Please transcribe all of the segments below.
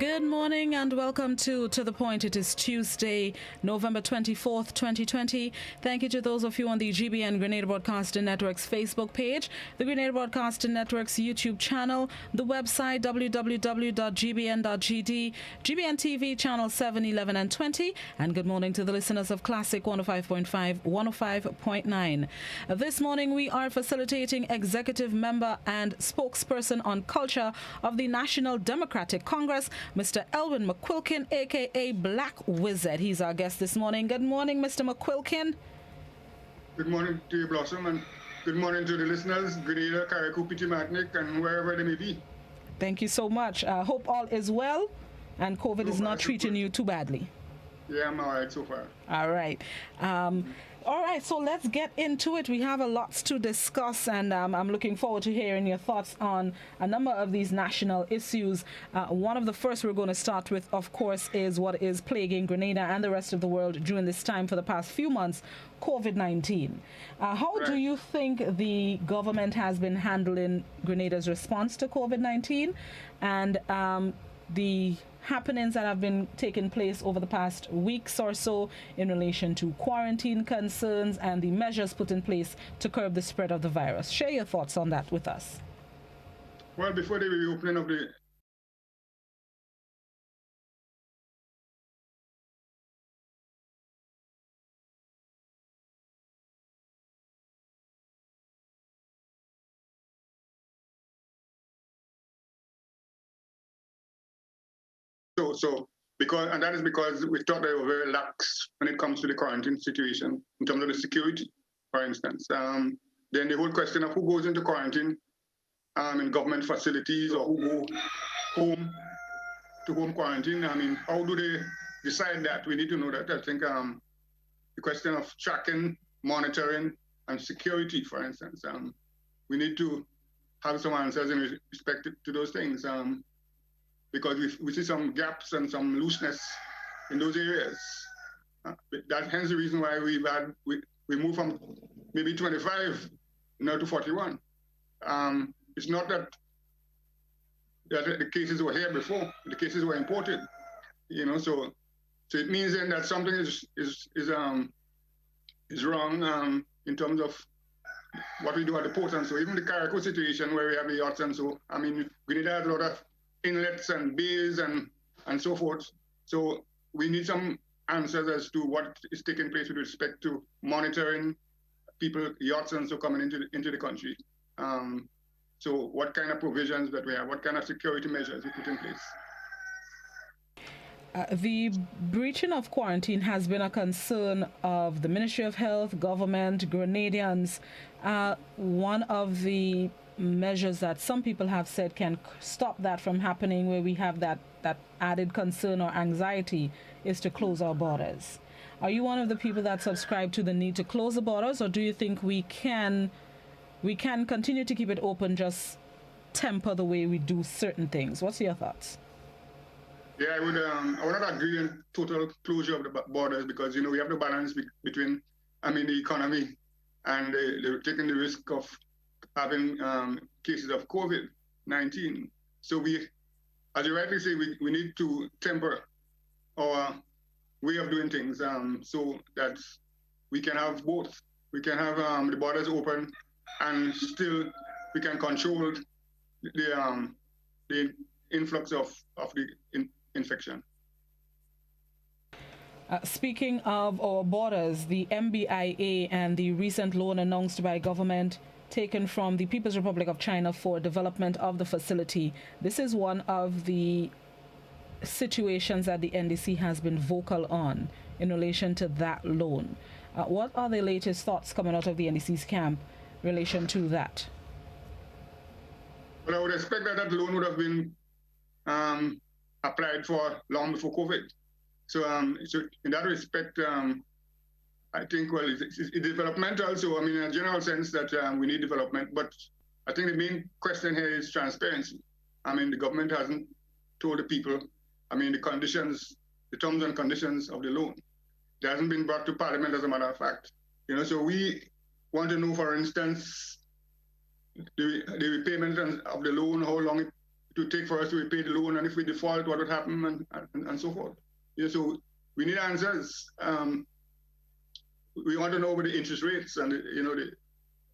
Good morning and welcome to The Point. It is Tuesday, November 24th, 2020. Thank you to those of you on the GBN Grenada Broadcasting Network's Facebook page, the Grenada Broadcasting Network's YouTube channel, the website www.gbn.gd, GBN TV channel 7, 11 and 20, and good morning to the listeners of Classic 105.5, 105.9. This morning we are facilitating executive member and spokesperson on culture of the National Democratic Congress, Mr. Elwin McQuilkin, a.k.a. Black Wizard. He's our guest this morning. Good morning, Mr. McQuilkin. Good morning to you, Blossom, and good morning to the listeners, Grenada, Carriacou, Petit Martinique, and wherever they may be. Thank you so much. Hope all is well and COVID is not treating you too badly. Yeah, I'm all right so far. All right. All right, so let's get into it. We have a lot to discuss, and I'm looking forward to hearing your thoughts on a number of these national issues. One of the first we're going to start with, of course, is what is plaguing Grenada and the rest of the world during this time for the past few months, COVID-19. How do you think the government has been handling Grenada's response to COVID-19 and the happenings that have been taking place over the past weeks or so in relation to quarantine concerns and the measures put in place to curb the spread of the virus? Share your thoughts on that with us. Well, before the reopening of the and that is because we thought they were very lax when it comes to the quarantine situation in terms of the security, for instance. Then the whole question of who goes into quarantine in government facilities or who go home to home quarantine. I mean, how do they decide that? We need to know that. I think the question of tracking, monitoring, and security, for instance, we need to have some answers in respect to those things. Because we see some gaps and some looseness in those areas. That's hence the reason why we moved from maybe 25 now to 41. It's not that the cases were here before; the cases were imported. You know, so it means then that something is wrong in terms of what we do at the port. And so even the Carriacou situation where we have the yachts and so, I mean, Grenada has a lot of inlets and bays and so forth. So we need some answers as to what is taking place with respect to monitoring people, yachts and so coming into the country. So what kind of provisions that we have, what kind of security measures we put in place. The breaching of quarantine has been a concern of the Ministry of Health, government, Grenadians. One of the measures that some people have said can stop that from happening, where we have that added concern or anxiety, is to close our borders. Are you one of the people that subscribe to the need to close the borders, or do you think we can continue to keep it open, just temper the way we do certain things? What's your thoughts? Yeah, I would not agree on total closure of the borders, because, you know, we have to balance between, the economy and taking the risk of having cases of COVID-19. So we, as you rightly say, we need to temper our way of doing things so that we can have both. We can have the borders open and still we can control the influx of the infection. Speaking of our borders, the MBIA and the recent loan announced by government taken from the People's Republic of China for development of the facility. This is one of the situations that the NDC has been vocal on in relation to that loan. What are the latest thoughts coming out of the NDC's camp in relation to that? Well, I would expect that loan would have been applied for long before COVID. So in that respect, I think, well, it's developmental. So, in a general sense that we need development. But I think the main question here is transparency. The government hasn't told the people, the conditions, the terms and conditions of the loan. It hasn't been brought to Parliament, as a matter of fact. You know, so we want to know, for instance, the repayment of the loan, how long to take for us to repay the loan, and if we default, what would happen, and so forth. Yeah, so we need answers. We want to know about the interest rates, and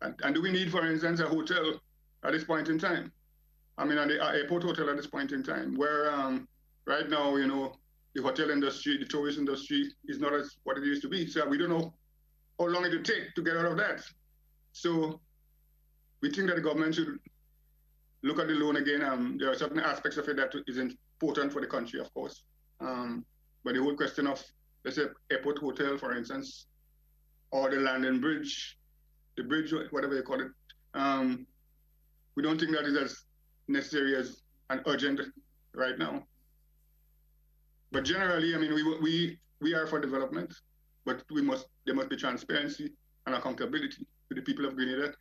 and do we need, for instance, a hotel at this point in time? I mean, an airport hotel at this point in time, where right now, the hotel industry, the tourist industry is not as what it used to be. So we don't know how long it will take to get out of that. So we think that the government should look at the loan again. There are certain aspects of it that is important for the country, of course. But the whole question of, let's say, airport hotel, for instance, or the London Bridge, the bridge, whatever you call it, we don't think that is as necessary as an urgent right now. But generally, I mean, we are for development, but there must be transparency and accountability to the people of Grenada.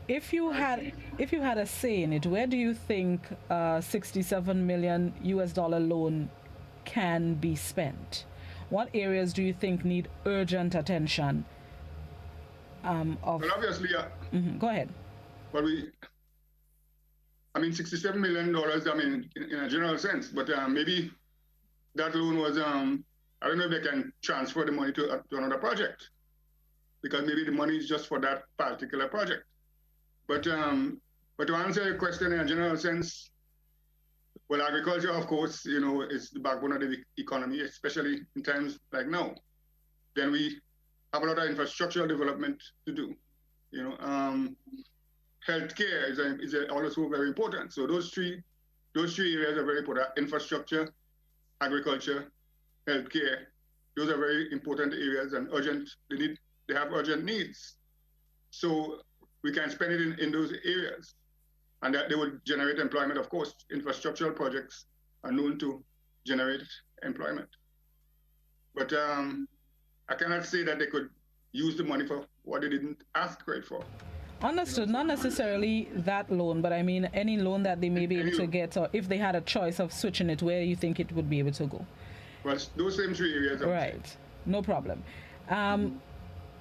If you had a say in it, where do you think $67 million loan can be spent? What areas do you think need urgent attention? Well, obviously, Go ahead. But $67 million, I mean, in a general sense, but maybe that loan was, I don't know if they can transfer the money to another project, because maybe the money is just for that particular project. But to answer your question in a general sense, well, agriculture, of course, is the backbone of the economy, especially in times like now. Then we have a lot of infrastructural development to do. Healthcare is also very important. So those three areas are very important: infrastructure, agriculture, healthcare. Those are very important areas and urgent. They have urgent needs. So we can spend it in those areas, and that they would generate employment. Of course, infrastructural projects are known to generate employment. But I cannot say that they could use the money for what they didn't ask credit for. Understood. Not necessarily that loan, but I mean any loan that they may be able to get, or if they had a choice of switching it, where you think it would be able to go? Well, those same three areas. Right. No problem.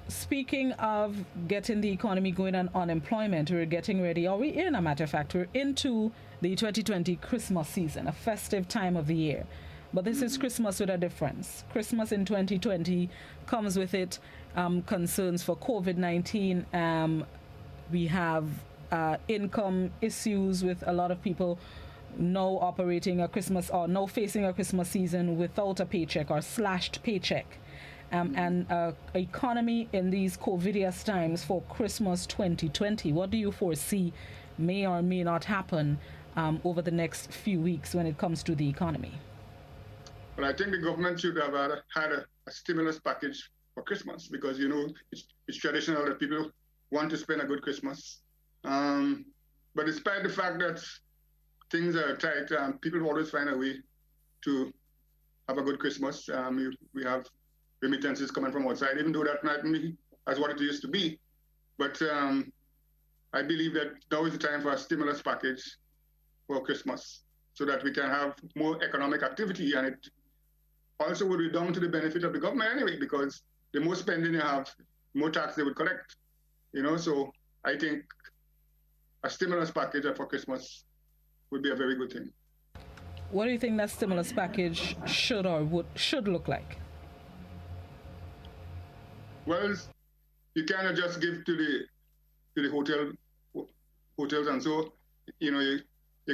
Speaking of getting the economy going and unemployment, we're getting ready, or we're in, a matter of fact, we're into the 2020 Christmas season, a festive time of the year. But this is Christmas with a difference. Christmas in 2020 comes with it concerns for COVID-19. We have income issues with a lot of people now operating a Christmas, or now facing a Christmas season without a paycheck or slashed paycheck. And economy in these COVIDious times for Christmas 2020. What do you foresee may or may not happen over the next few weeks when it comes to the economy? Well, I think the government should have had a stimulus package for Christmas, because it's traditional that people want to spend a good Christmas. But despite the fact that things are tight, people always find a way to have a good Christmas. We have remittances coming from outside, even though that might be as what it used to be. But I believe that now is the time for a stimulus package for Christmas, so that we can have more economic activity. And it also would be down to the benefit of the government anyway, because the more spending you have, the more tax they would collect. So I think a stimulus package for Christmas would be a very good thing. What do you think that stimulus package should look like? Well, you cannot just give to the hotels, and so you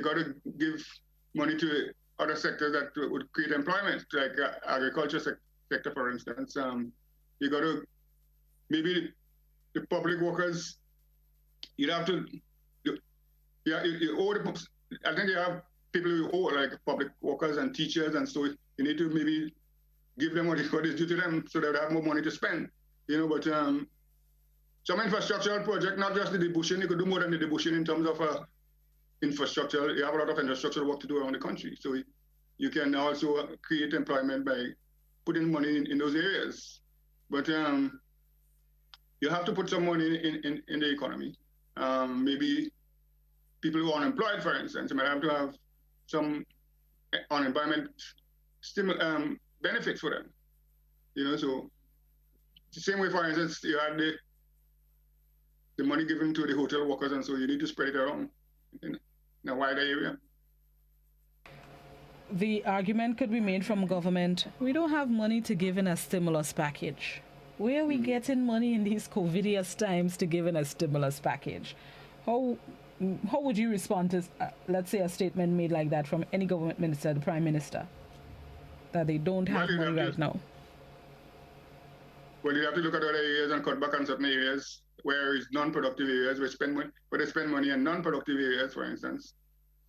got to give money to other sectors that would create employment, like agriculture sector, for instance. You got to, maybe the public workers, you'd have to, you owe I think you have people who owe, like public workers and teachers, and so you need to maybe give them what is due to them, so they have more money to spend. But some infrastructural project, not just the debushing, you could do more than the debushing in terms of infrastructure. You have a lot of infrastructural work to do around the country. So you can also create employment by putting money in those areas. But you have to put some money in the economy. Maybe people who are unemployed, for instance, you might have to have some unemployment benefits for them. So the same way, for instance, you had the money given to the hotel workers, and so you need to spread it around in a wider area. The argument could be made from government, we don't have money to give in a stimulus package. Where are we getting money in these COVIDious times to give in a stimulus package? How would you respond to, let's say, a statement made like that from any government minister, the Prime Minister, that they don't have money right now? Well, you have to look at other areas and cut back on certain areas where it's non-productive areas, where they spend money in non-productive areas, for instance.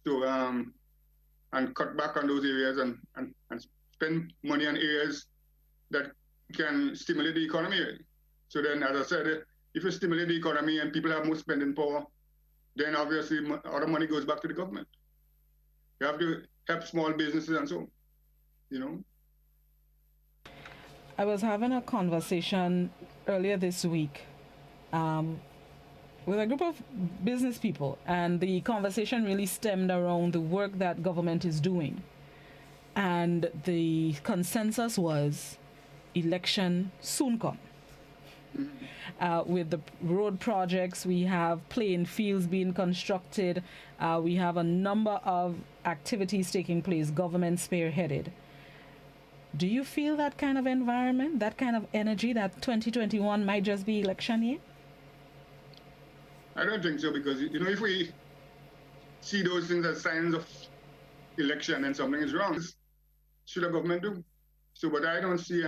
So, and cut back on those areas and spend money on areas that can stimulate the economy. So then, as I said, if you stimulate the economy and people have more spending power, then obviously all the money goes back to the government. You have to help small businesses and so, you know. I was having a conversation earlier this week with a group of business people, and the conversation really stemmed around the work that government is doing. And the consensus was election soon come. With the road projects, we have playing fields being constructed, we have a number of activities taking place, government spearheaded. Do you feel that kind of environment, that kind of energy, that 2021 might just be election year? I don't think so, because, you know, if we see those things as signs of election and something is wrong, should the government do? So, but I don't see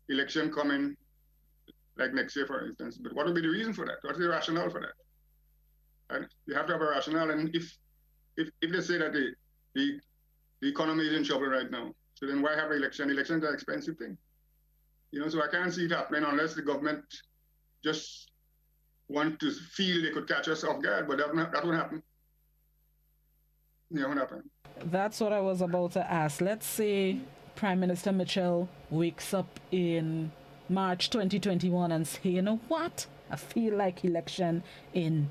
election coming like next year, for instance. But what would be the reason for that? What's the rationale for that? And you have to have a rationale. And if they say that the economy is in trouble right now, so then why have an election? Elections are an expensive thing. You know, so I can't see it happening unless the government just want to feel they could catch us off guard, but that won't happen. Yeah, won't happen. That's what I was about to ask. Let's say Prime Minister Mitchell wakes up in March 2021 and say, you know what? I feel like election in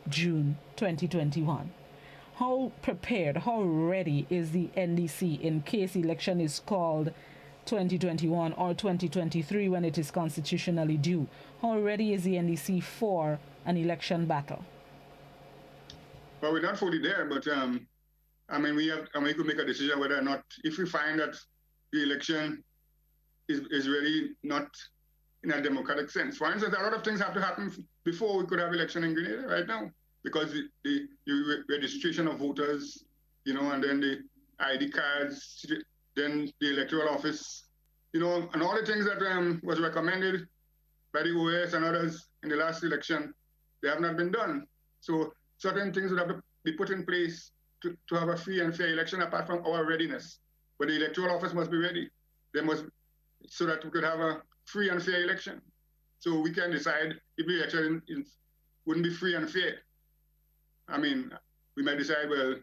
June 2021. How prepared, how ready is the NDC in case election is called 2021 or 2023 when it is constitutionally due? How ready is the NDC for an election battle? Well, we're not fully there, but I mean, we could make a decision whether or not, if we find that the election is really not in a democratic sense. For instance, a lot of things have to happen before we could have election in Grenada right now, because the registration of voters, you know, and then the ID cards, then the electoral office, you know, and all the things that was recommended by the OAS and others in the last election, they have not been done. So certain things would have to be put in place to have a free and fair election, apart from our readiness. But the electoral office must be ready. They must, so that we could have a free and fair election. So we can decide if the election wouldn't be free and fair. I mean, we might decide, well,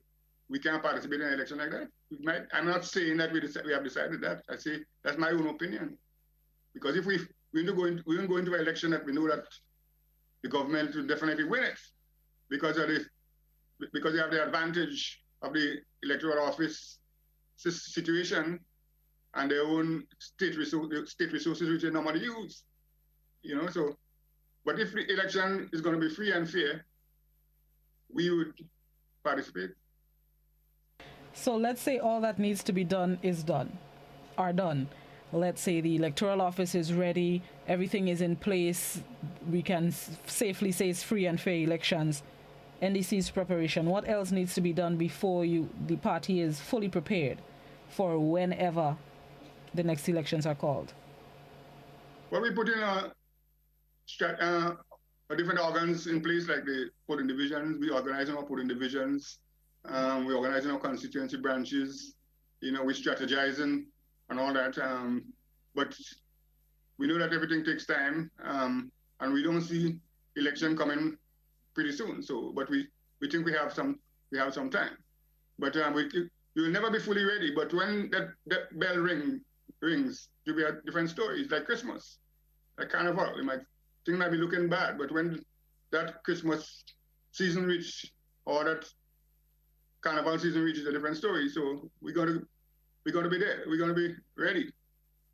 we can't participate in an election like that. We might. I'm not saying that we have decided that. I say that's my own opinion. Because if we don't go into an election that we know that the government will definitely win it, because they have the advantage of the electoral office situation and their own state resources which they normally use. You know, so, but if the election is going to be free and fair, we would participate. So let's say all that needs to be done is done. Let's say the electoral office is ready, everything is in place, we can safely say it's free and fair elections. NDC's preparation, what else needs to be done before the party is fully prepared for whenever the next elections are called? Well, we put in different organs in place, like the polling divisions. We organize our polling divisions. We organize our constituency branches. You know, we're strategizing and all that. But we know that everything takes time, and we don't see election coming pretty soon. So, but we think we have some time. But we will never be fully ready. But when that bell rings, it will be a different story. It's like Christmas, like Carnival. Things might be looking bad, but when that Christmas season reaches, or that Carnival season reaches, a different story. So we're going to be there. We're going to be ready.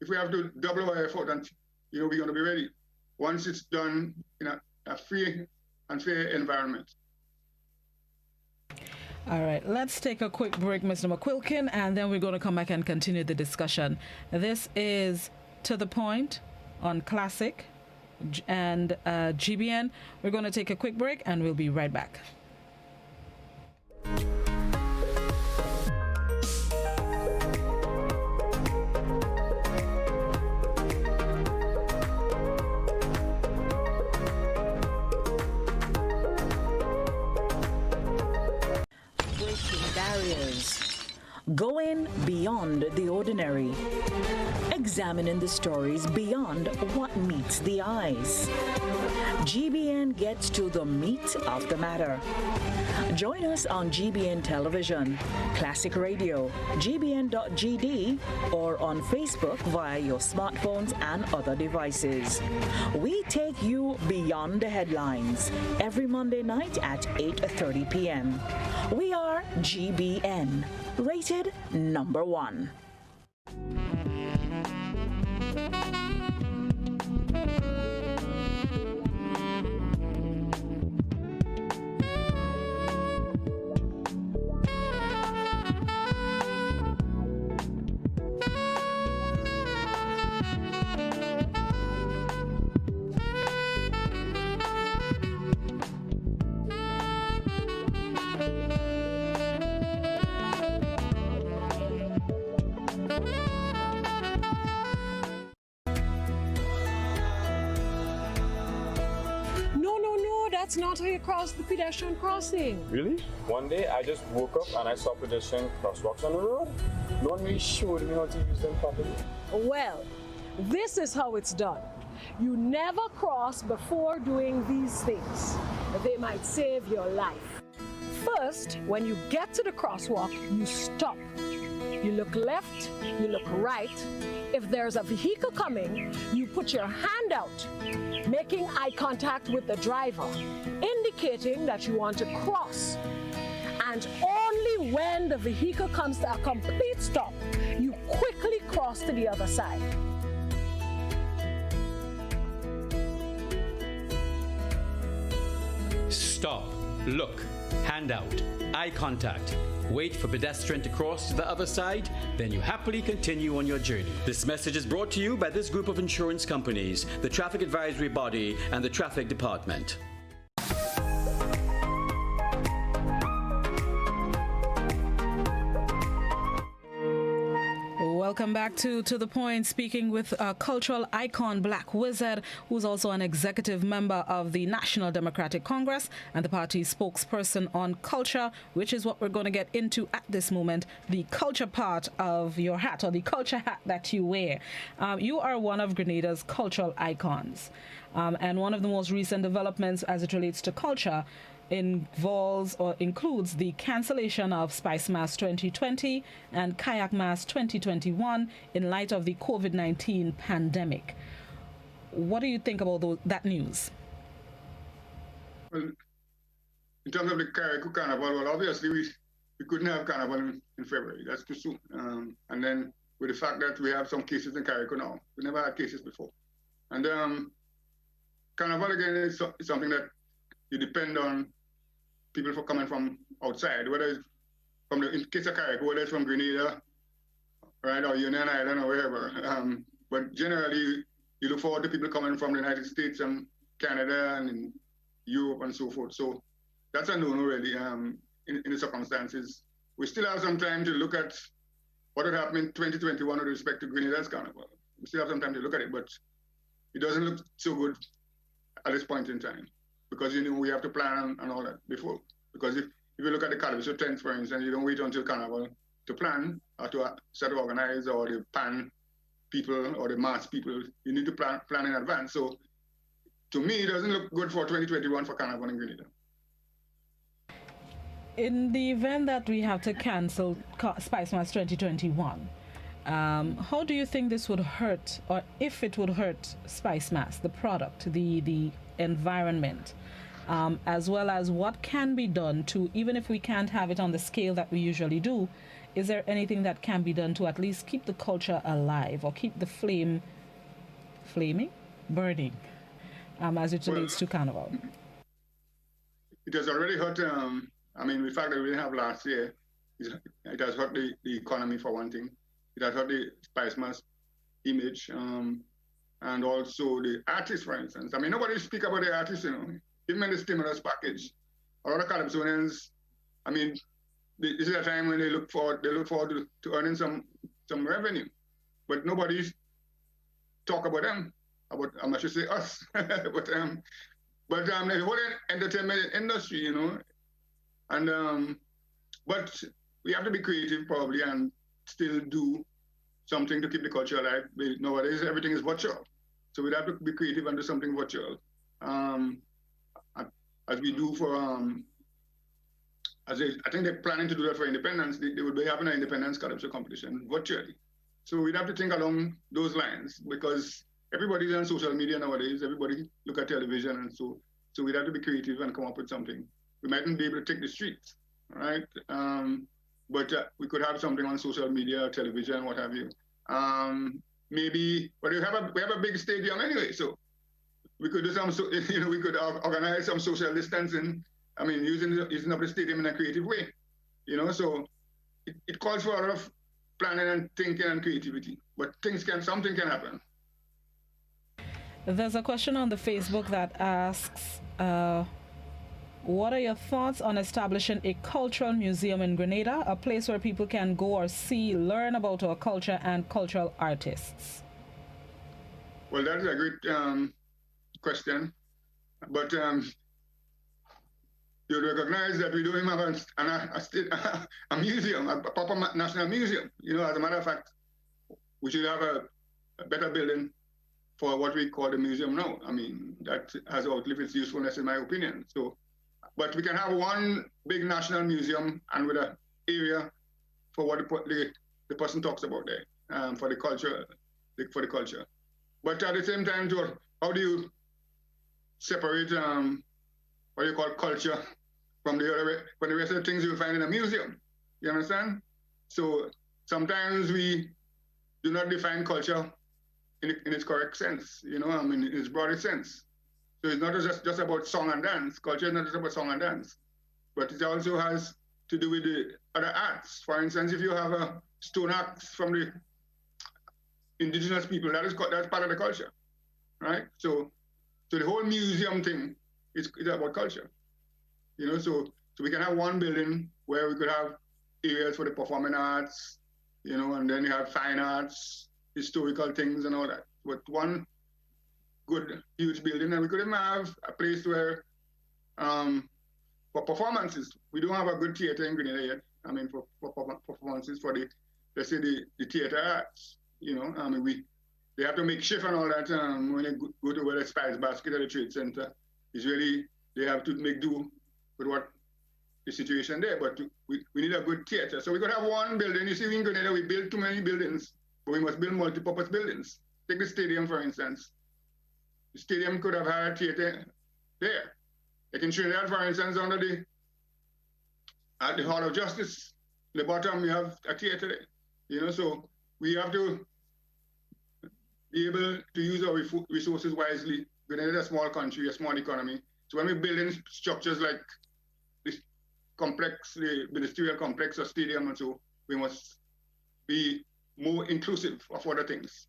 If we have to double our effort, and we're going to be ready. Once it's done a free and fair environment. All right, let's take a quick break, Mr. McQuilkin, and then we're going to come back and continue the discussion. This is To the Point on Classic and GBN. We're going to take a quick break and we'll be right back. Barriers. Going beyond the ordinary. Examining the stories beyond what meets the eyes. GBN gets to the meat of the matter. Join us on GBN Television, Classic Radio, gbn.gd, or on Facebook via your smartphones and other devices. We take you beyond the headlines every Monday night at 8:30 p.m. We are GBN, rated number 1. That's not how you cross the pedestrian crossing. Really? One day I just woke up and I saw pedestrian crosswalks on the road. No one really showed me how to use them properly. Well, this is how it's done. You never cross before doing these things. They might save your life. First, when you get to the crosswalk, you stop. You look left, you look right. If there's a vehicle coming, you put your hand out, making eye contact with the driver, indicating that you want to cross. And only when the vehicle comes to a complete stop, you quickly cross to the other side. Stop, look, hand out, eye contact. Wait for pedestrian to cross to the other side, then you happily continue on your journey. This message is brought to you by this group of insurance companies, the Traffic Advisory Body, and the Traffic Department. Welcome back to The Point, speaking with cultural icon Black Wizard, who's also an executive member of the National Democratic Congress and the party's spokesperson on culture, which is what we're going to get into at this moment, the culture part of your hat, or the culture hat that you wear. You are one of Grenada's cultural icons, and one of the most recent developments as it relates to culture involves or includes the cancellation of Spice Mass 2020 and Kayak Mass 2021 in light of the COVID-19 pandemic. What do you think about that news? Well, in terms of the Carriacou Carnival, well, obviously we couldn't have Carnival in February. That's too soon. And then with the fact that we have some cases in Carriacou now, we never had cases before. And Carnival, again, is something that you depend on people for coming from outside, whether it's from in case of Carriacou, whether it's from Grenada, right, or Union Island or wherever. But generally, you look forward to people coming from the United States and Canada and in Europe and so forth. So that's a no-no, really, in the circumstances. We still have some time to look at what would happen in 2021 with respect to Grenada's Carnival. We still have some time to look at it, but it doesn't look so good at this point in time, because we have to plan and all that before. Because if you look at the Calabasas tent, for instance, you don't wait until Carnival to plan or to start to organize, or the pan people or the mass people. You need to plan in advance. So to me, it doesn't look good for 2021 for Carnival in Grenada. In the event that we have to cancel Spice Mass 2021, how do you think this would hurt, or if it would hurt Spice Mass, the product, the environment, as well as what can be done to, even if we can't have it on the scale that we usually do, is there anything that can be done to at least keep the culture alive or keep the flame burning? as it relates to Carnival? It has already hurt, I mean, the fact that we didn't have last year, it has hurt the economy for one thing. It has hurt the Spice Mass image, and also the artists, for instance. I mean, nobody speak about the artists, you know. Even in the stimulus package, a lot of Calypsonians, I mean, this is a time when they look forward to earning some revenue, but nobody talk about them, I should say us, but the whole entertainment industry, you know, and but we have to be creative probably and still do something to keep the culture alive. Nowadays everything is virtual, so we'd have to be creative and do something virtual, as we do for I think they're planning to do that for independence. They would be having an independence calypso competition virtually. So we'd have to think along those lines, because everybody's on social media nowadays. Everybody look at television, and so we'd have to be creative and come up with something. We mightn't be able to take the streets, right? But we could have something on social media, television, what have you. Maybe, but we have a big stadium anyway, so we could do we could organize some social distancing. I mean, using up the stadium in a creative way, you know. So it calls for a lot of planning and thinking and creativity. But something can happen. There's a question on the Facebook that asks, what are your thoughts on establishing a cultural museum in Grenada, a place where people can go or learn about our culture and cultural artists? Well, that is a great question, but you recognize that we don't even have a museum, a proper national museum. You know, as a matter of fact, we should have a better building for what we call the museum now. I mean, that has outlived its usefulness, in my opinion. So, but we can have one big national museum and with an area for what the person talks about there, for the culture, But at the same time, how do you separate what you call culture from the rest of the things you'll find in a museum? You understand? So sometimes we do not define culture in its correct sense, you know, I mean, in its broadest sense. So it's not just about song and dance. Culture is not just about song and dance, but it also has to do with the other arts. For instance, if you have a stone axe from the indigenous people, that's part of the culture, right? So the whole museum thing is about culture, you know. So we can have one building where we could have areas for the performing arts, you know, and then you have fine arts, historical things and all that. But one good, huge building, and we could even have a place where, for performances, we don't have a good theater in Grenada yet. I mean, for performances for let's say the theater arts, you know. I mean, they have to make shift and all that when they go to the Spice Basket or the Trade Center. It's really, they have to make do with what the situation there, but we need a good theater. So we could have one building. You see, in Grenada, we build too many buildings, but we must build multi-purpose buildings. Take the stadium, for instance. The stadium could have had a theater there. Like in Trinidad, for instance, at the Hall of Justice, the bottom, we have a theater there. You know, so we have to be able to use our resources wisely. Grenada is a small country, a small economy. So when we build in structures like this complex, the ministerial complex or stadium and so, we must be more inclusive of other things.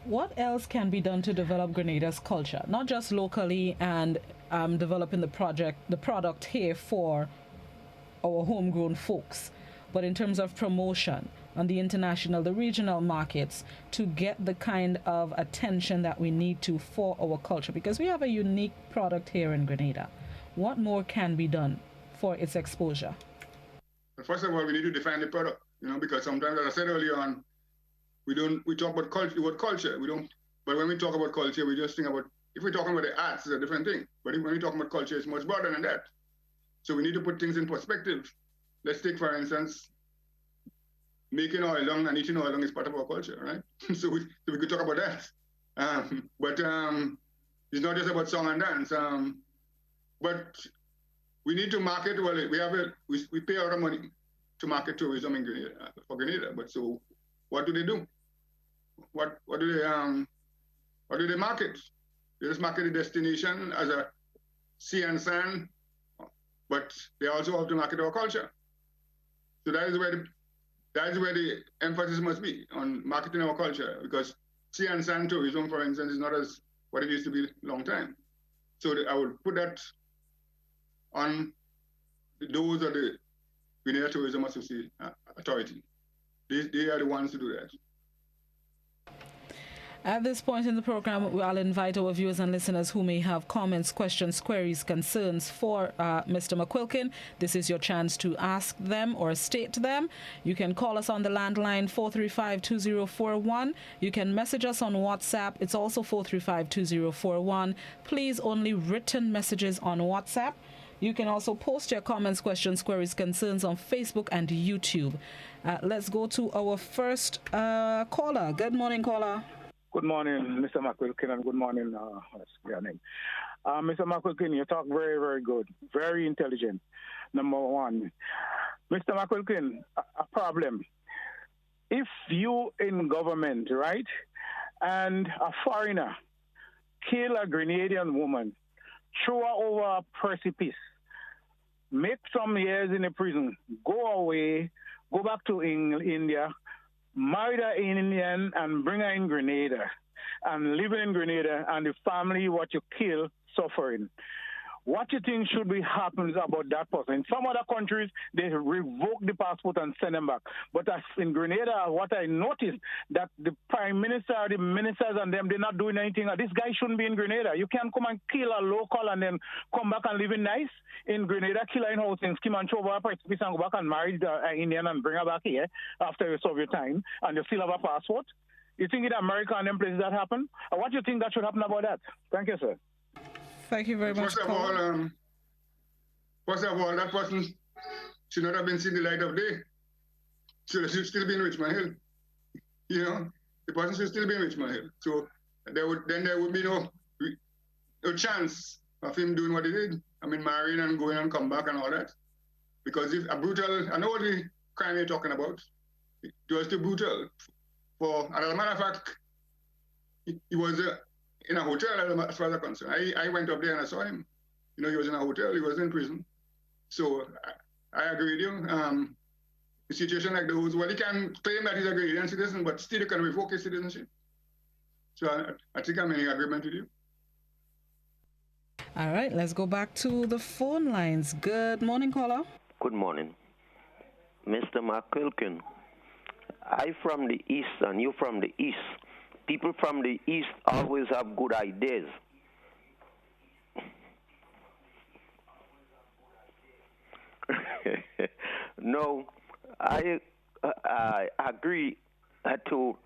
What else can be done to develop Grenada's culture, not just locally and developing the product here for our homegrown folks, but in terms of promotion on the international, the regional markets, to get the kind of attention that we need to for our culture? Because we have a unique product here in Grenada. What more can be done for its exposure? First of all, we need to define the product, you know, because sometimes, as I said earlier on, we talk about culture, but when we talk about culture, we just think about, if we're talking about the arts, it's a different thing. But when we're talking about culture, it's much broader than that. So we need to put things in perspective. Let's take, for instance, making oil long and eating oil long is part of our culture, right? so we could talk about that. But it's not just about song and dance. But we need to market. Well, we pay a lot of money to market tourism in Grenada, for Grenada. But so what do they do? What do they Or do they market? They just market the destination as a sea and sand, but they also have to market our culture. So that is where the emphasis must be, on marketing our culture, because sea and sand tourism, for instance, is not as what it used to be a long time. So I would put that on those of the Grenada Tourism Authority. They are the ones to do that. At this point in the program, I'll invite our viewers and listeners who may have comments, questions, queries, concerns for Mr. McQuilkin. This is your chance to ask them or state them. You can call us on the landline 435-2041. You can message us on WhatsApp. It's also 435-2041. Please, only written messages on WhatsApp. You can also post your comments, questions, queries, concerns on Facebook and YouTube. Let's go to our first caller. Good morning, caller. Good morning, Mr. McQuilkin, and good morning, what's your name? Mr. McQuilkin, you talk very, very good, very intelligent, number one. Mr. McQuilkin, a problem. If you in government, right, and a foreigner kill a Grenadian woman, throw her over a precipice, make some years in a prison, go away, go back to India, marry the Indian and bring her in Grenada and live in Grenada, and the family what you kill suffering. What you think should be happens about that person? In some other countries, they revoke the passport and send them back. But as in Grenada, what I noticed, that the prime minister, the ministers and them, they're not doing anything. This guy shouldn't be in Grenada. You can't come and kill a local and then come back and live in nice in Grenada, kill her in house and skim and throw her a precipice and go back and marry the Indian and bring her back here after you serve your time and you still have a passport. You think in America and them places that happen? What do you think that should happen about that? Thank you, sir. Thank you very much. First of all, that person should not have been seen the light of day. Should still be in Richmond Hill. You know, the person should still be in Richmond Hill. So there would be no chance of him doing what he did. I mean, marrying and going and come back and all that. Because if a brutal, I know the crime you're talking about. It was too brutal. And as a matter of fact, he was in a hotel, as far as I'm concerned. I went up there and I saw him. You know, he was in a hotel, he was in prison. So I agree with you. A situation like those, well, he can claim that he's a Grenadian citizen, but still you can revoke his citizenship. So I think I'm in agreement with you. All right, let's go back to the phone lines. Good morning, caller. Good morning. Mr. McQuilkin, I from the East and you from the East. People from the East always have good ideas. No, I agree to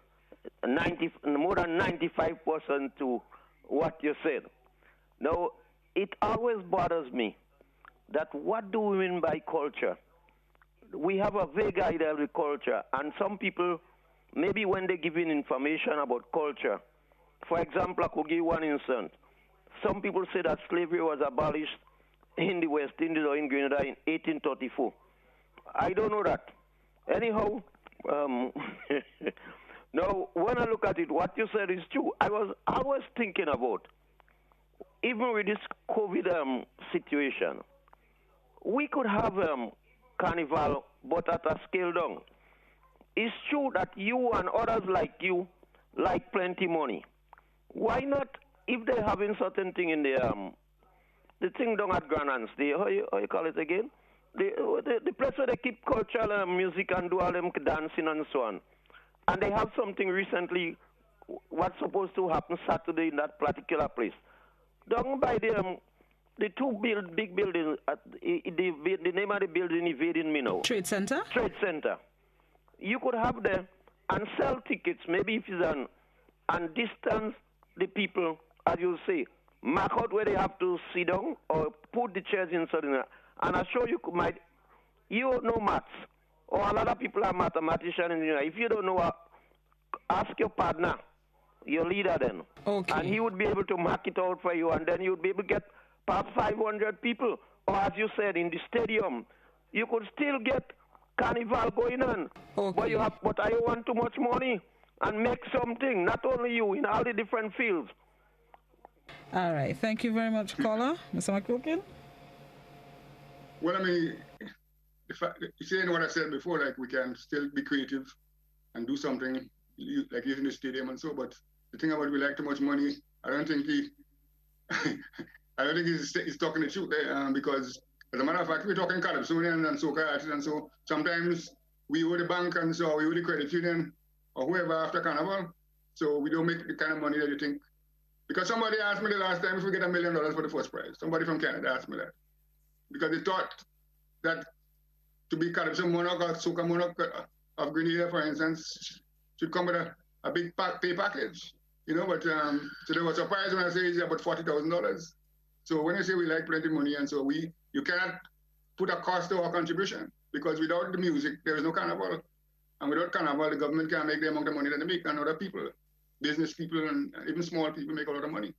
more than 95% to what you said. No, it always bothers me that what do we mean by culture? We have a vague idea of the culture, and some people, maybe when they give in information about culture, for example, I could give one instance. Some people say that slavery was abolished in the West Indies or in Grenada in 1834. I don't know that. Anyhow, now, when I look at it, what you said is true. I was always thinking about, even with this COVID situation, we could have carnival, but at a scale down. It's true that you and others like you like plenty money. Why not, if they're having certain thing in the thing down at Granans, how you call it again? The place where they keep cultural music and do all them dancing and so on. And they have something recently, what's supposed to happen Saturday in that particular place. Down by the two big buildings, the name of the building evading me now. Trade Center? Trade Center. You could have there and sell tickets, maybe if it's and distance the people, as you say, mark out where they have to sit down or put the chairs inside. And I'm sure you know maths, or a lot of people are mathematicians. If you don't know, ask your partner, your leader then. Okay. And he would be able to mark it out for you, and then you would be able to get perhaps 500 people. Or as you said, in the stadium, you could still get carnival going on. Okay. But I want too much money. and make something, not only you, in all the different fields. All right. Thank you very much, caller. Mr. McQuilkin? Well, I mean, saying what I said before, like we can still be creative and do something like using the stadium and so, but the thing about we like too much money, I don't think he's talking the truth there, because as a matter of fact, we're talking Calypsonian and soca artists, and so sometimes we owe the bank and so we owe the credit union or whoever after Carnival, so we don't make the kind of money that you think. Because somebody asked me the last time if we get $1 million for the first prize. Somebody from Canada asked me that. Because they thought that to be Calypso Monarch or Soca Monarch of Grenada, for instance, should come with a big pay package. You know, but so they were surprised when I say it's about $40,000. So when I say we like plenty of money, and so you cannot put a cost to our contribution, because without the music, there is no carnival. And without carnival, the government can't make the amount of money that they make, and other people, business people, and even small people make a lot of money.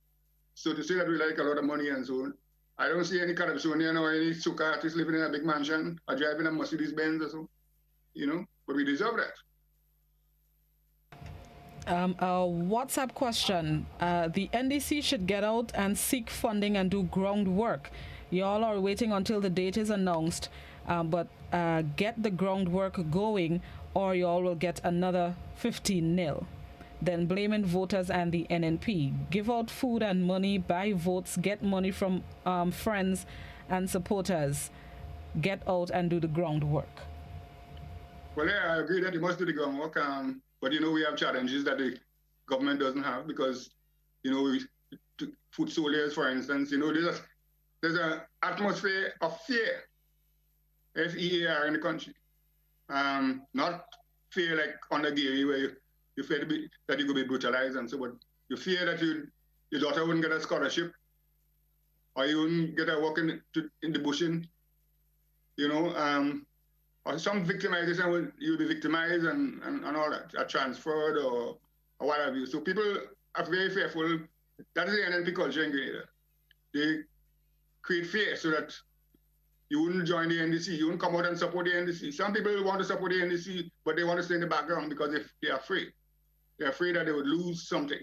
So to say that we like a lot of money and so on, I don't see any Calypsonian or any soca artist living in a big mansion or driving a Mercedes Benz or so, you know, but we deserve that. A WhatsApp question. The NDC should get out and seek funding and do groundwork. Y'all are waiting until the date is announced, but get the groundwork going or y'all will get another 15-0. Then blaming voters and the NNP. Give out food and money, buy votes, get money from friends and supporters. Get out and do the groundwork. Well, yeah, I agree that you must do the groundwork. But, you know, we have challenges that the government doesn't have because, you know, food soldiers, for instance, you know, there's an atmosphere of fear, F-E-A-R, in the country. Not fear like under Gary, where you fear that you could be brutalized and so, but you fear that your daughter wouldn't get a scholarship or you wouldn't get a work in the bushing, you know, or some victimization, you'll be victimized and all that, are transferred or what have you. So people are very fearful. That is the NNP culture in Grenada. They create fear so that you wouldn't join the NDC, you wouldn't come out and support the NDC. Some people want to support the NDC, but they want to stay in the background because they're afraid. They're afraid that they would lose something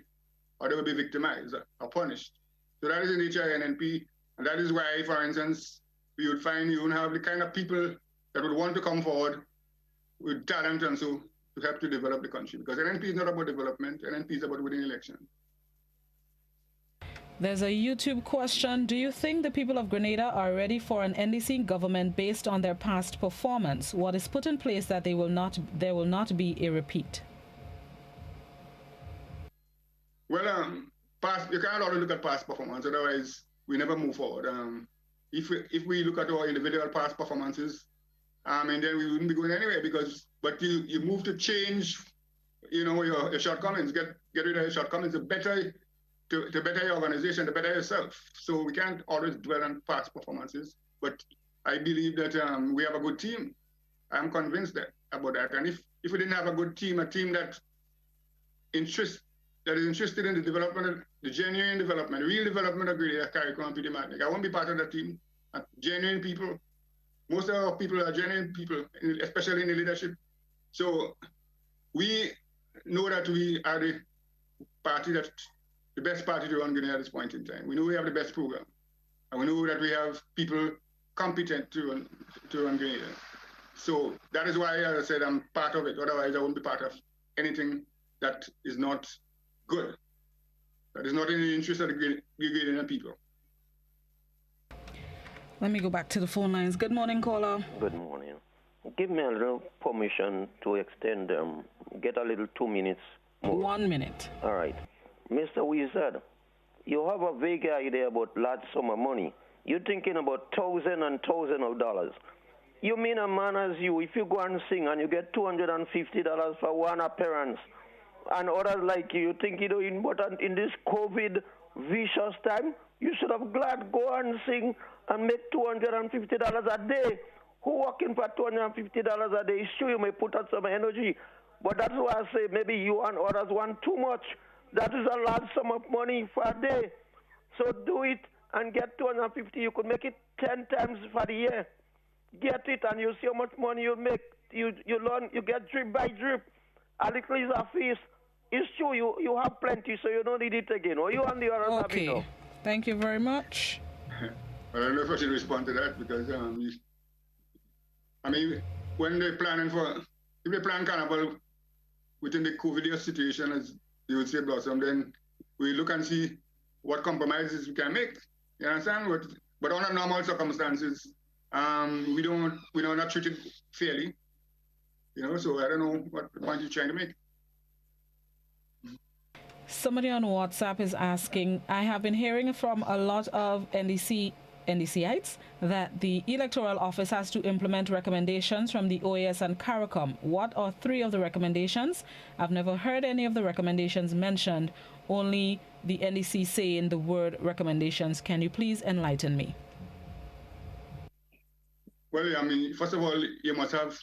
or they would be victimized or punished. So that is the nature of NNP. And that is why, for instance, you would find you would have the kind of people that would want to come forward with talent and so to help to develop the country. Because NNP is not about development, NNP is about winning election. There's a YouTube question. Do you think the people of Grenada are ready for an NDC government based on their past performance? What is put in place that there will not be a repeat? Well, you can't always look at past performance, otherwise we never move forward. If we look at our individual past performances, and then we wouldn't be going anywhere but you move to change, you know, your shortcomings, get rid of your shortcomings, to better your organization, to better yourself. So we can't always dwell on past performances, but I believe that we have a good team. I'm convinced about that. And if we didn't have a good team, a team that is interested in the development, the genuine development, real development of Grenada, Carriacou, and Petit Martinique, I won't be part of that team. Genuine people. Most of our people are genuine people, especially in the leadership. So we know that we are the best party to run Grenada at this point in time. We know we have the best program. And we know that we have people competent to run Grenada. So that is why, as I said, I'm part of it. Otherwise, I won't be part of anything that is not good. That is not in the interest of the Grenadian people. Let me go back to the phone lines. Good morning, caller. Good morning. Give me a little permission to extend get a little 2 minutes more. 1 minute. All right. Mr. Wizard, you have a vague idea about large sum of money. You're thinking about thousands and thousands of dollars. You mean a man as you, if you go and sing and you get $250 for one appearance, and others like you think you know important in this COVID vicious time, you should have glad go and sing and make $250 a day. Who working for $250 a day? Sure, you may put out some energy, but that's why I say maybe you and others want too much. That is a large sum of money for a day. So do it and get $250. You could make it 10 times for the year. Get it and you see how much money you'll make. You learn, you get drip by drip. A little is a feast, It's true, you have plenty, so you don't need it again. Or you and the others have enough. Thank you very much. I don't know if I should respond to that because, I mean, when they're planning if they plan carnival within the COVID situation, as you would say, Blossom, then we look and see what compromises we can make. You understand? But under normal circumstances, we don't not treat it fairly. So I don't know what point you're trying to make. Somebody on WhatsApp is asking, I have been hearing from a lot of NDCites that the Electoral Office has to implement recommendations from the OAS and CARICOM. What are 3 of the recommendations? I've never heard any of the recommendations mentioned, only the NDC saying the word recommendations. Can you please enlighten me? Well, I mean, first of all, you must have,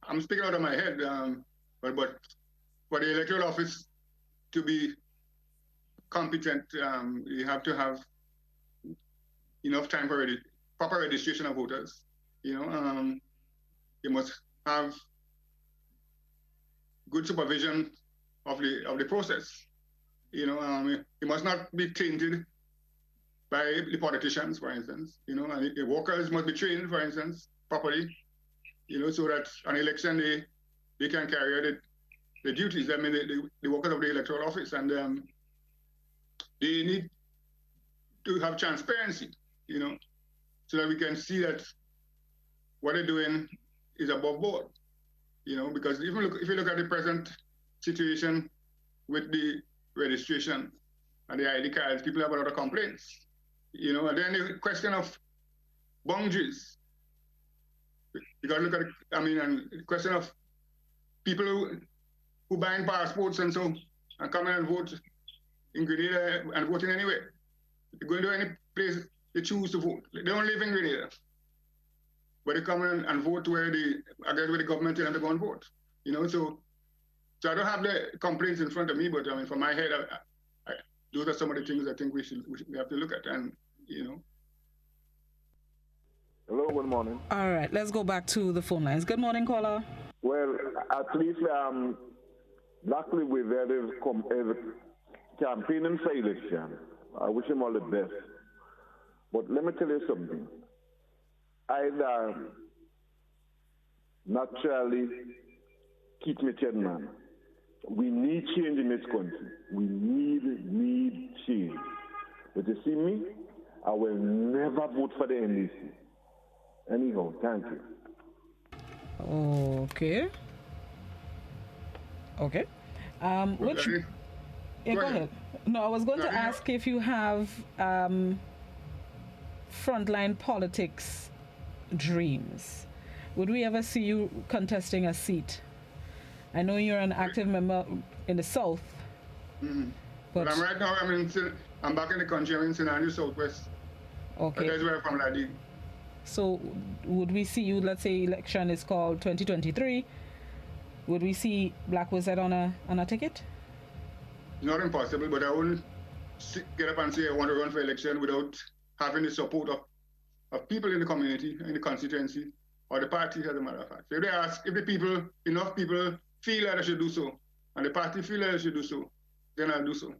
I'm speaking out of my head, but for the Electoral Office to be competent, you have to have enough time for proper registration of voters. You must have good supervision of the process. It must not be tainted by the politicians, for instance. And the workers must be trained, for instance, properly. So that on election day they can carry out the duties. I mean, the workers of the Electoral Office, and they need to have transparency. So that we can see that what they're doing is above board. Because if you look at the present situation with the registration and the ID cards, people have a lot of complaints. And then the question of boundaries. You got to look at and the question of people who buying passports and coming and vote in Grenada and voting anywhere. They're going to any place they choose to vote. They don't live in Grenada, but they come in and vote where the government tell them to go and vote. So I don't have the complaints in front of me, but from my head, those are some of the things I think we have to look at, and Hello, good morning. All right, let's go back to the phone lines. Good morning, caller. Well, at least luckily we've had a campaigning for election. I wish him all the best. But let me tell you something. I naturally keep me dead, man. We need change in this country. We need change. But you see me, I will never vote for the NDC. Anyhow, thank you. Okay. Which? Yeah, go ahead. No, I was going to ask if you have frontline politics dreams. Would we ever see you contesting a seat? I know you're an active member in the South. Mm-hmm. But I'm right now, I'm back in the country. I'm in St. Andrews, Southwest. Okay. That's where I'm from, Ladi. So would we see you, let's say election is called 2023, would we see Black Wizard on a ticket? It's not impossible, but I wouldn't get up and say I want to run for election without having the support of people in the community, in the constituency, or the party, as a matter of fact. So if enough people feel that I should do so, and the party feel that I should do so, then I'll do so.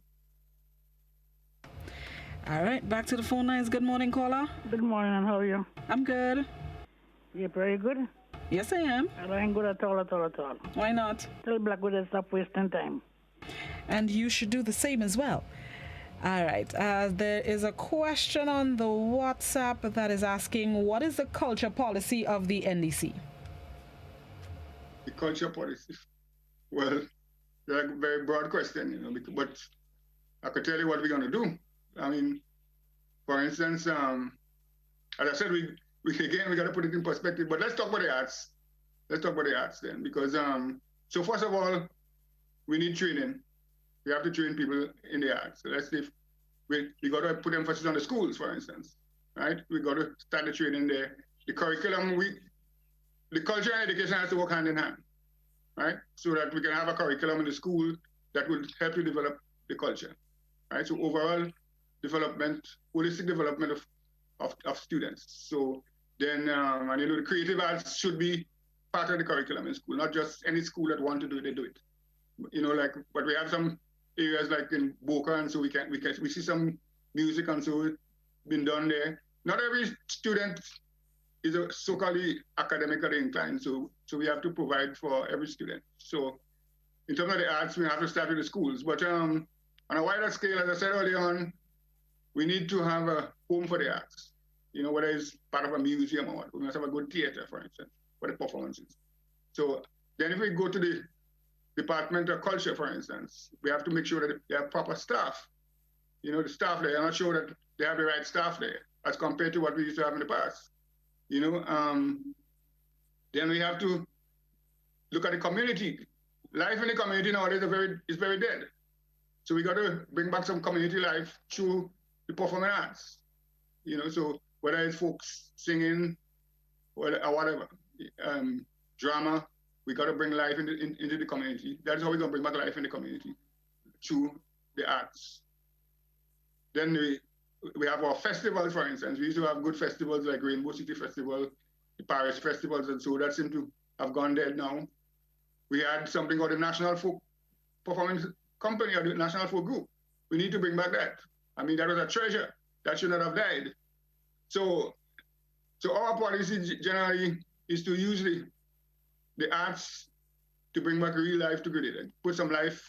All right, back to the phone lines. Good morning, caller. Good morning, and how are you? I'm good. You're very good? Yes, I am. I ain't good at all. Why not? Tell Black Widow to stop wasting time. And you should do the same as well. All right, there is a question on the WhatsApp that is asking, what is the culture policy of the NDC? The culture policy? Well, that's a very broad question, but I could tell you what we're going to do. For instance, as I said, we got to put it in perspective, but let's talk about the arts. Let's talk about the arts then, because, so first of all, we need training. We have to train people in the arts. So let's say we got to put emphasis on the schools, for instance, right? We got to start the training there. The curriculum, the culture and education has to work hand in hand, right? So that we can have a curriculum in the school that will help you develop the culture, right? So overall development, holistic development of students. So then, the creative arts should be part of the curriculum in school, not just any school that want to do it, they do it. but we have some areas like in Boca, and so we see some music and so been done there. Not every student is a so-called academically inclined, so we have to provide for every student. So in terms of the arts, we have to start with the schools. But on a wider scale, as I said earlier on, we need to have a home for the arts. Whether it's part of a museum or what. We must have a good theater, for instance, for the performances. So then if we go to the Department of Culture, for instance, we have to make sure that they have proper staff. The staff there, I'm not sure that they have the right staff there as compared to what we used to have in the past. Then we have to look at the community. Life in the community nowadays is very dead. So we got to bring back some community life through the performing arts. So whether it's folks singing or whatever, drama, we got to bring life into the community. That's how we're going to bring back life in the community, through the arts. Then we have our festivals, for instance. We used to have good festivals like Rainbow City Festival, the Paris festivals, and so that seemed to have gone dead now. We had something called the National Folk Performance Company, or the National Folk Group. We need to bring back that. I mean, that was a treasure. That should not have died. So our policy generally is to use the arts to bring back real life to Grenada, put some life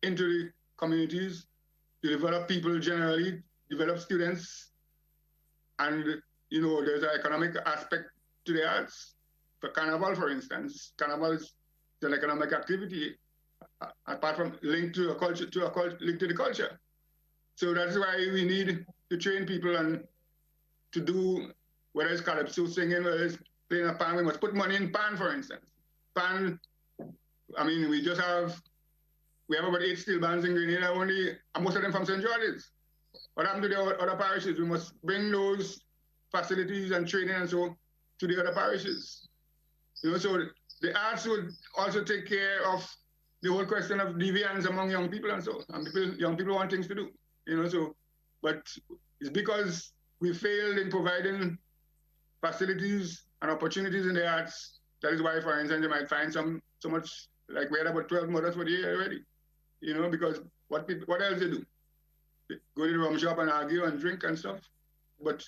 into the communities, to develop people generally, develop students, and there's an economic aspect to the arts. For Carnival, for instance, Carnival is an economic activity, apart from linked to linked to the culture. So that's why we need to train people and to do, whether it's calypso singing, whether it's playing a pan, we must put money in pan, for instance. Pan, I mean, we have about 8 steel bands in Grenada, and most of them from St. George's. What happened to the other parishes? We must bring those facilities and training and so to the other parishes. So the arts would also take care of the whole question of deviance among young people and so. And young people want things to do, but it's because we failed in providing facilities and opportunities in the arts. That is why, for instance, you might find so much, like we had about 12 murders for the year already, because what else they do? They go to the rum shop and argue and drink and stuff. But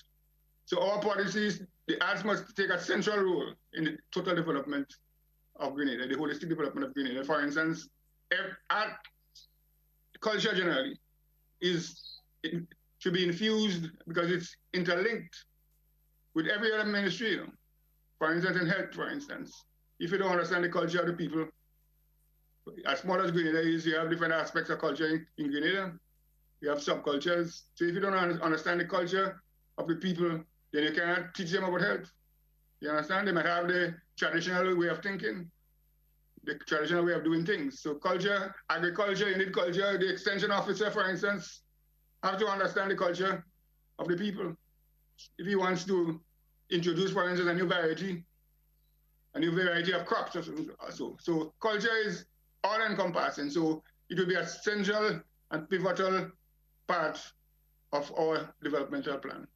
so our policies, the arts must take a central role in the total development of Grenada, the holistic development of Grenada. For instance, art, culture generally, should be infused because it's interlinked with every other ministry. For instance, in health, for instance, if you don't understand the culture of the people, as small as Grenada is, you have different aspects of culture in Grenada. You have subcultures. So if you don't understand the culture of the people, then you cannot teach them about health. You understand? They might have the traditional way of thinking, the traditional way of doing things. So culture, agriculture, you need culture. The extension officer, for instance, have to understand the culture of the people. If he wants to introduce, for instance, a new variety of crops. So culture is all-encompassing. So it will be a central and pivotal part of our developmental plan.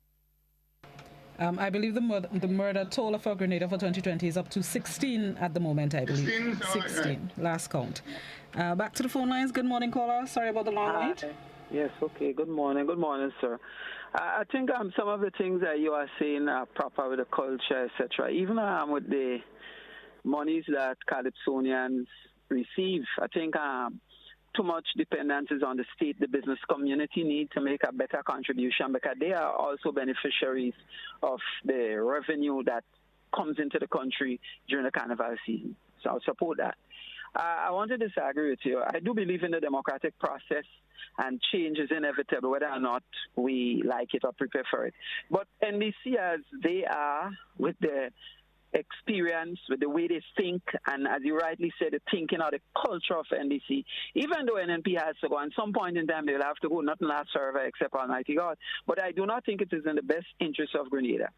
I believe the murder toll for Grenada for 2020 is up to 16 at the moment, I believe. 16, last count. Back to the phone lines. Good morning, caller. Sorry about the long wait. Yes, okay. Good morning. Good morning, sir. I think some of the things that you are saying are proper with the culture, etc. Even with the monies that Calypsonians receive, I think too much dependence is on the state. The business community need to make a better contribution because they are also beneficiaries of the revenue that comes into the country during the carnival season. So I'll support that. I want to disagree with you. I do believe in the democratic process, and change is inevitable, whether or not we like it or prepare for it. But NBC, as they are, with the experience, with the way they think, and as you rightly said, the thinking or the culture of NBC, even though NNP has to go, at some point in time they will have to go, nothing lasts forever except Almighty God. But I do not think it is in the best interest of Grenada.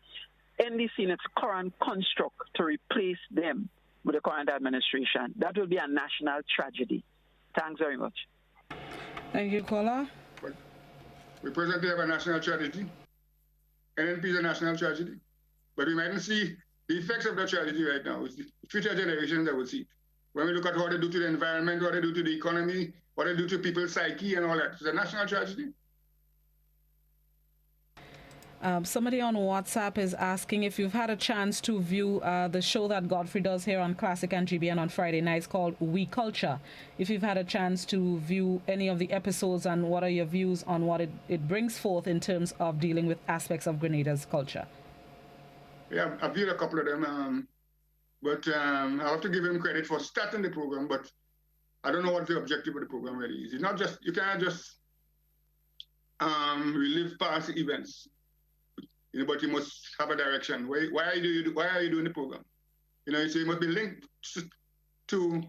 NDC in its current construct to replace them with the current administration, that will be a national tragedy. Thanks very much. Thank you, caller. We presently have a national tragedy. NNP is a national tragedy. But we mightn't see the effects of that tragedy right now. It's the future generations that will see it. when we look at what they do to the environment, what they do to the economy, what they do to people's psyche and all that. It's a national tragedy. Somebody on WhatsApp is asking if you've had a chance to view the show that Godfrey does here on Classic and GBN on Friday nights called We Culture. If you've had a chance to view any of the episodes, and what are your views on what it brings forth in terms of dealing with aspects of Grenada's culture? Yeah, I've viewed a couple of them, but I have to give him credit for starting the program, but I don't know what the objective of the program really is. It's not just, you cannot just relive past events. But you must have a direction. Why are you doing the program? So you must be linked to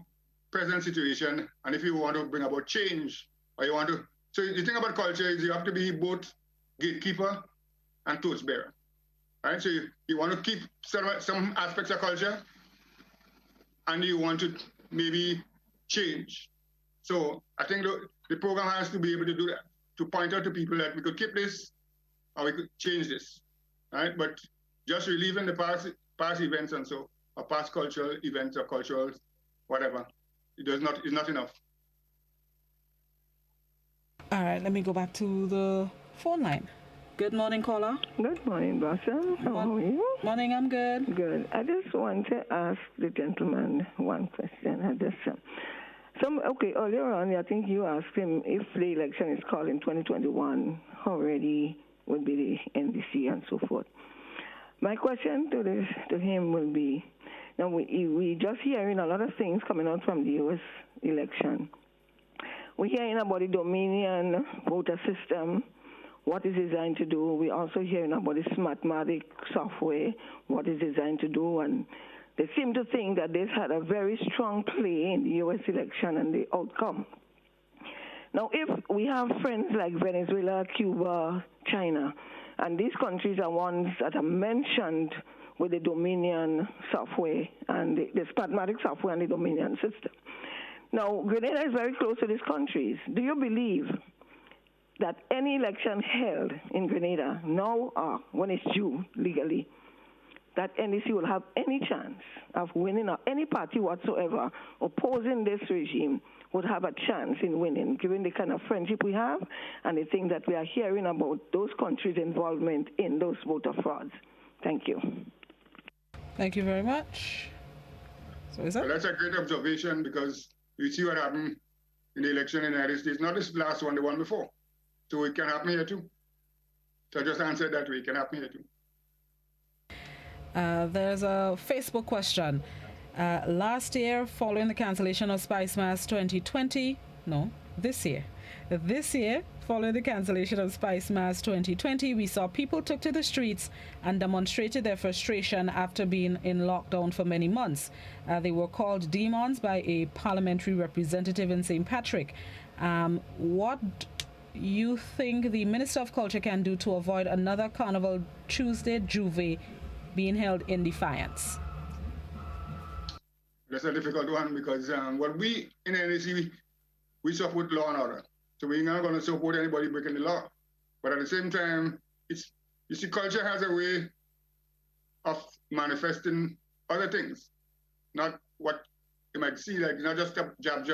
present situation. And if you want to bring about change, or you want to, so the thing about culture is you have to be both gatekeeper and torchbearer, right? So you want to keep some aspects of culture, and you want to maybe change. So I think the program has to be able to do that, to point out to people that we could keep this, or we could change this. Right, but just reliving the past events and so, or past cultural events or cultural whatever, is not enough. All right, let me go back to the phone line. Good morning, caller. Good morning, Blossom. How are you? Morning, I'm good. Good. I just want to ask the gentleman one question. Earlier on, I think you asked him if the election is called in 2021, how ready would be the NDC and so forth. My question to him will be, now we just hearing a lot of things coming out from the U.S. election. We're hearing about the Dominion voter system, what it's designed to do. We're also hearing about the Smartmatic software, what it's designed to do, and they seem to think that this had a very strong play in the U.S. election and the outcome. Now, if we have friends like Venezuela, Cuba, China, and these countries are ones that are mentioned with the Dominion software and the Smartmatic software and the Dominion system. Now, Grenada is very close to these countries. Do you believe that any election held in Grenada, now or when it's due legally, that NDC will have any chance of winning, or any party whatsoever opposing this regime would have a chance in winning, given the kind of friendship we have and the thing that we are hearing about those countries' involvement in those voter frauds? Thank you. Thank you very much. So is that? Well, that's a great observation, because you see what happened in the election in the United States, not this last one, the one before. So it can happen here too. So I just answered that way, it can happen here too. There's a Facebook question. Last year, following the cancellation of Spice Mass 2020, this year, following the cancellation of Spice Mass 2020, we saw people took to the streets and demonstrated their frustration after being in lockdown for many months. They were called demons by a parliamentary representative in St. Patrick. What you think the Minister of Culture can do to avoid another Carnival Tuesday Juve being held in defiance? That's a difficult one, because what we in NDC, we support law and order. So we're not going to support anybody breaking the law. But at the same time, you see, culture has a way of manifesting other things, not what you might see, like not just a jab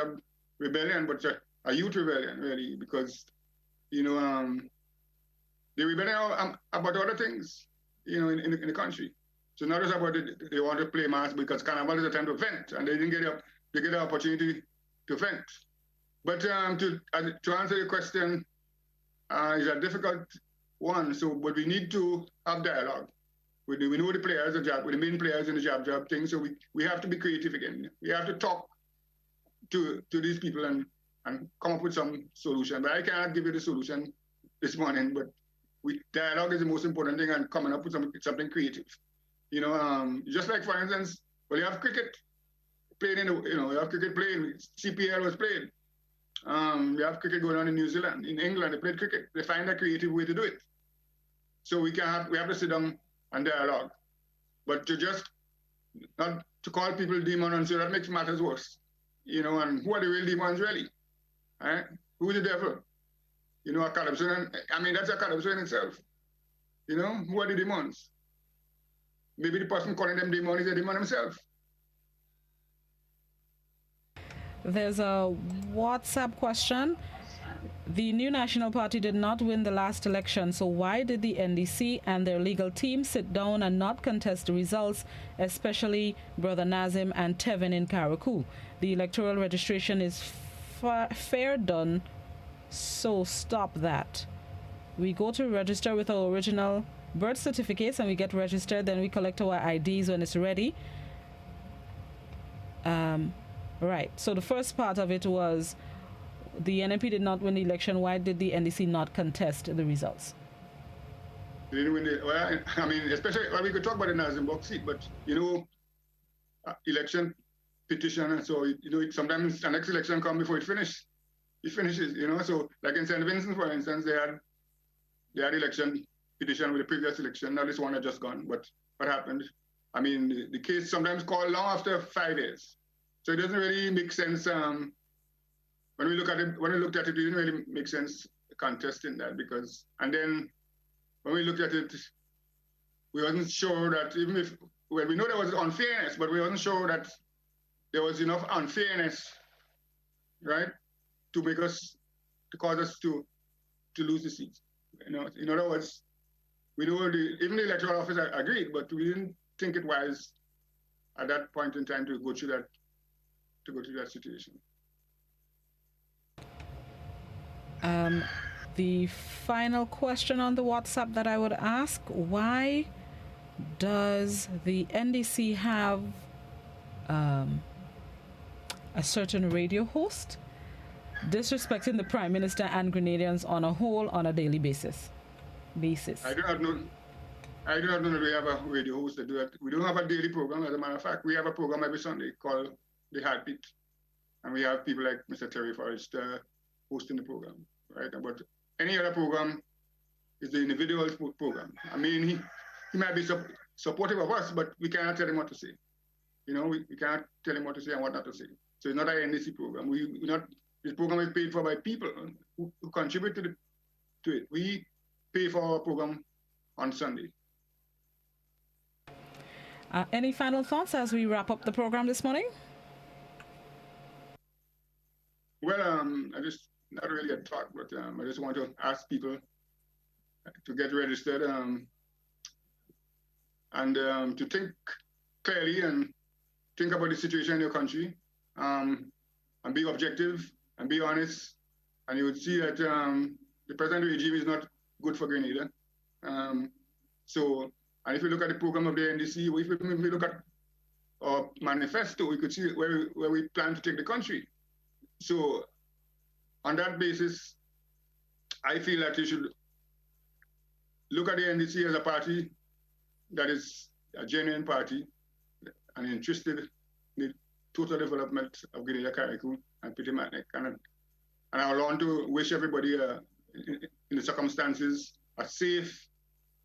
rebellion, but a youth rebellion, really, because, the rebellion about other things, in the country. So not just about they want to play mass because Carnival is a time to vent, and they didn't get the opportunity to vent. But to answer your question, is a difficult one. So, but we need to have dialogue. We know the players, with the main players in the jab thing. So we have to be creative again. We have to talk to these people and come up with some solution. But I cannot give you the solution this morning. But dialogue is the most important thing, and coming up with something creative. Just like, for instance, you have cricket playing you have cricket playing. CPL was played. You have cricket going on in New Zealand, in England. They played cricket. They find a creative way to do it. So we have to sit down and dialogue. But not to call people demons, and so that makes matters worse. And who are the real demons really? Right? Who's the devil? A corruption. That's a corruption in itself. Who are the demons? Maybe the person calling them demon is a demon himself. There's a WhatsApp question. The new National Party did not win the last election, so why did the NDC and their legal team sit down and not contest the results, especially Brother Nazim and Tevin in Karakou? The electoral registration is fair done, so stop that. We go to register with our original birth certificates and we get registered, then we collect our IDs when it's ready. Right, so the first part of it was the NMP did not win the election. Why did the NDC not contest the results? They didn't win the, well, I mean, especially, well, we could talk about the Nazim box seat, but, election petition, and so, sometimes the next election comes before it finishes. It finishes, so like in St. Vincent, for instance, they had election petition with the previous election. Now this one had just gone, but what happened? I mean, the case sometimes called long after 5 years. So it doesn't really make sense. When we looked at it, it didn't really make sense contesting that because, and then when we looked at it, we wasn't sure that even if, well, we know there was unfairness, but we wasn't sure that there was enough unfairness, right, to cause us to lose the seats. In other words, we know even the electoral office agreed, but we didn't think it wise at that point in time to go through that situation. The final question on the WhatsApp that I would ask, why does the NDC have a certain radio host disrespecting the Prime Minister and Grenadians on a whole on a daily basis? I do not know that we have a radio host that do that. We don't have a daily program. As a matter of fact, we have a program every Sunday called The Heartbeat. And we have people like Mr. Terry Forrest hosting the program, right? But any other program is the individual program. I mean, he might be supportive of us, but we cannot tell him what to say. We cannot tell him what to say and what not to say. So it's not an NDC program. This program is paid for by people who contribute to it. We pay for our program on Sunday. Any final thoughts as we wrap up the program this morning? Well, I just, not really a thought, but I just want to ask people to get registered and to think clearly and think about the situation in your country and be objective and be honest. And you would see that the present regime is not good for Grenada. And if you look at the program of the NDC, if we look at our manifesto, we could see where we plan to take the country. So on that basis, I feel that you should look at the NDC as a party that is a genuine party and interested in the total development of Grenada, Carriacou, and Pittimatnik. And I want to wish everybody in the circumstances a safe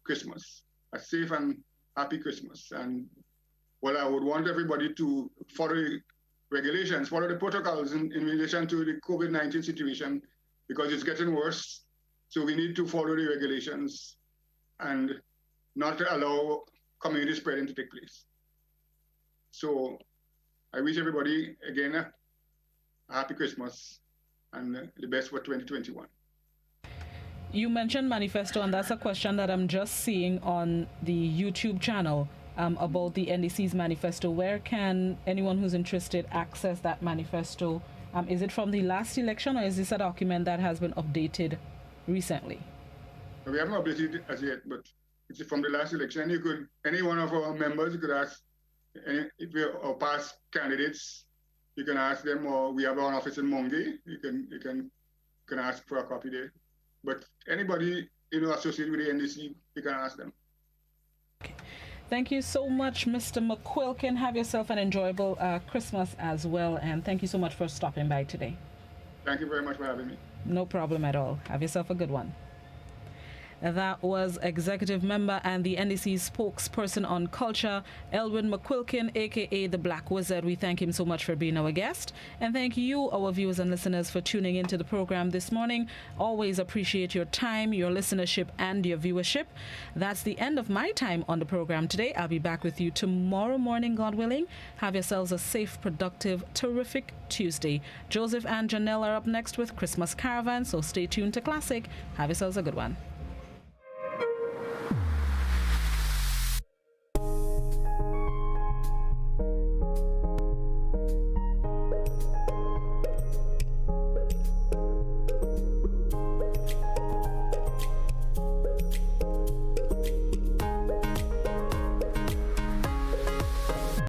Christmas, a safe and happy Christmas. And well, I would want everybody to follow the regulations, follow the protocols in relation to the COVID-19 situation, because it's getting worse. So we need to follow the regulations and not allow community spreading to take place. So I wish everybody, again, a happy Christmas and the best for 2021. You mentioned manifesto, and that's a question that I'm just seeing on the YouTube channel about the NDC's manifesto. Where can anyone who's interested access that manifesto? Is it from the last election, or is this a document that has been updated recently? We haven't updated it as yet, but it's from the last election. Any one of our members, you could ask, if we're past candidates, you can ask them, or we have our office in Monge, you can ask for a copy there. But anybody associated with the NDC, you can ask them. Okay. Thank you so much, Mr. McQuilkin. Have yourself an enjoyable Christmas as well, and thank you so much for stopping by today. Thank you very much for having me. No problem at all. Have yourself a good one. That was Executive Member and the NDC spokesperson on culture, Elwin McQuilkin, aka the Black Wizard. We thank him so much for being our guest. And thank you, our viewers and listeners, for tuning into the program this morning. Always appreciate your time, your listenership, and your viewership. That's the end of my time on the program today. I'll be back with you tomorrow morning, God willing. Have yourselves a safe, productive, terrific Tuesday. Joseph and Janelle are up next with Christmas Caravan, so stay tuned to Classic. Have yourselves a good one.